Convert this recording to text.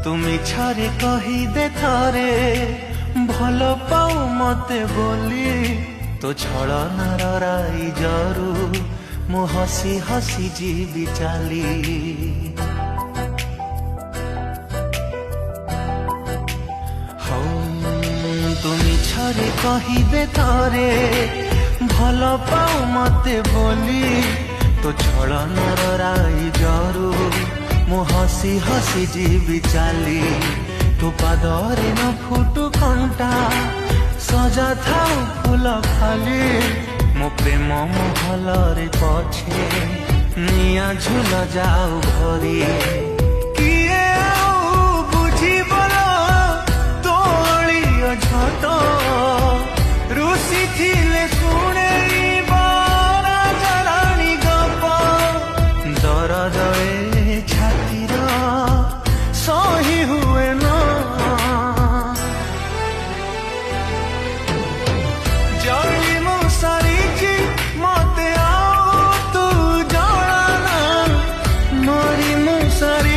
তুমি ছাড়ে কহিদে থরে ভাল পাও মতে বলি তো ছলনার রাই জরু মু হসি হসি ଯିବି চালি হও তুমি ছাড়ে কহিদে থরে ভাল পাও মতে বলি তো ছলনার রাই জরু মু হসি হসি ଯିବି চালি তো পাদরে ন ফুটু ঘণ্টা সজা থাও ফুল খালি মো প্রেম মহলরে পছে নিয়া ঝুল যাও ভরি কিয়ে আউ বুঝিবল তোলিও ঝট রুষি থিলে শুনেইব রাজারাণী গপ দরদরে ছাতির সহি হুয়ে না জলি মু সারিছি মতে আউ তু জড়ানা মরি মু সারি